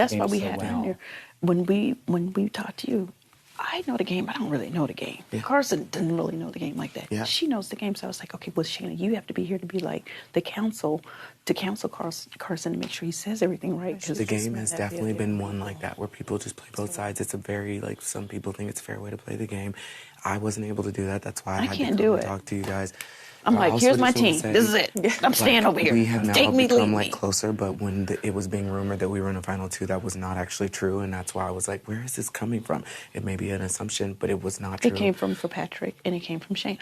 That's why game we so had her well. in there. When we talked to you, I know the game, but I don't really know the game. Yeah. Carson doesn't really know the game like that. Yeah. She knows the game, so I was like, okay, well, Shanna, you have to be here to be like the counsel, to counsel Carson to make sure he says everything right. The game has definitely been one like that, where people just play both sides. It's a very, like, some people think it's a fair way to play the game. I wasn't able to do that. That's why I had can't to do come and it. talk to you guys. I'm like, Also here's my just wanna team. say, This is it. I'm staying over here. We have now Take me, become leave like me. closer, but when it was being rumored that we were in a final two, that was not actually true, and that's why I was like, where is this coming from? It may be an assumption, but it was not true. It came from Patrick, and it came from Shanna.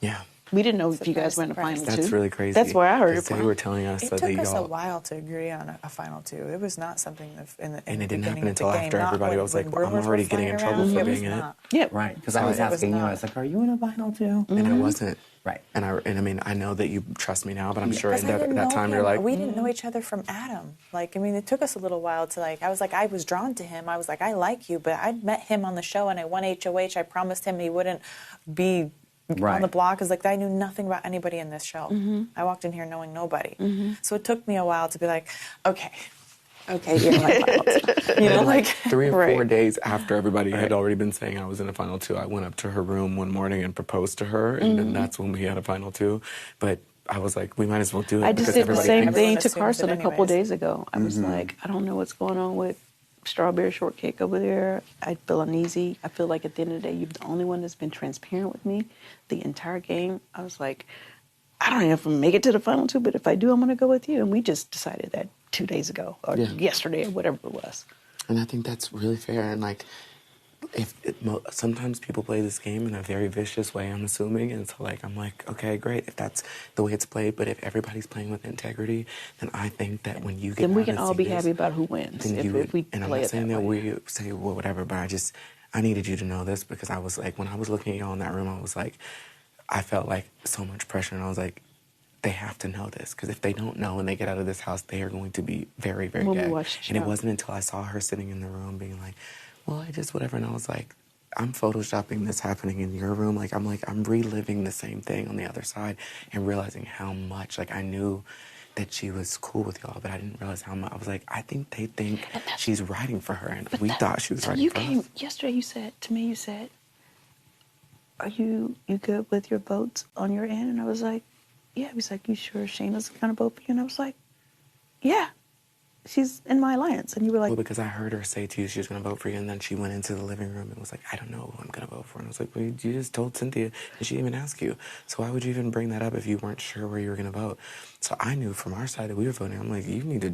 Yeah. We didn't know if you guys were in the final two. That's really crazy. That's where I heard it 'Cause from. They were telling us It that took us a y'all... while to agree on a final two. It was not something in the And it didn't beginning happen of the until game. after Not everybody when- was like, when well, I'm rumors already were getting in flying trouble around, for it was being in it. not. Yeah. Right, because I was asking you, I was like, are you in a final two? And I wasn't. Right. And I mean, I know that you trust me now, but I'm sure at Because I didn't that know time him. you're like, we didn't know each other from Adam. Like, I mean, it took us a little while to like. I was like, I was drawn to him. I was like, I like you, but I'd met him on the show and I won HOH. I promised him he wouldn't be on the block. Because like I knew nothing about anybody in this show. I walked in here knowing nobody. So it took me a while to be like, okay, you're my final two. You know, like 3 or 4 days after everybody had already been saying I was in a final two, I went up to her room one morning and proposed to her, and then that's when we had a final two. But I was like, we might as well do it. I just because did the everybody same thinks- thing Everyone to assumes Carson it a couple anyways. days ago. I was like, I don't know what's going on with strawberry shortcake over there. I feel uneasy. I feel like at the end of the day, you're the only one that's been transparent with me the entire game. I was like, I don't know if I'm make it to the final two, but if I do, I'm going to go with you. And we just decided that 2 days ago or yesterday or whatever it was. And I think that's really fair. And like, sometimes people play this game in a very vicious way, I'm assuming. And so like, I'm like, okay, great, if that's the way it's played. But if everybody's playing with integrity, then I think that when you get Then we out can of all be series, happy about who wins then if we and I'm play not it saying that that way. we say well, whatever, but I needed you to know this, because I was like, when I was looking at y'all in that room, I was like, I felt like so much pressure, and I was like, they have to know this, because if they don't know and they get out of this house, they are going to be very, very When we gay. watch the And it show. wasn't until I saw her sitting in the room being like, well, I just whatever, and I was like, I'm photoshopping this happening in your room. I'm reliving the same thing on the other side, and realizing how much, like, I knew that she was cool with y'all, but I didn't realize how much. I was like, I think they think she's writing for her, and we thought she was writing for us. Yesterday, you said, are you good with your votes on your end? And I was like, yeah. He was like, you sure Shayna's going to vote for you? And I was like, yeah. She's in my alliance. And you were like... Well, because I heard her say to you she was going to vote for you, and then she went into the living room and was like, I don't know who I'm going to vote for. And I was like, well, you just told Cynthia, and she didn't even ask you. So why would you even bring that up if you weren't sure where you were going to vote? So I knew from our side that we were voting. I'm like, you need to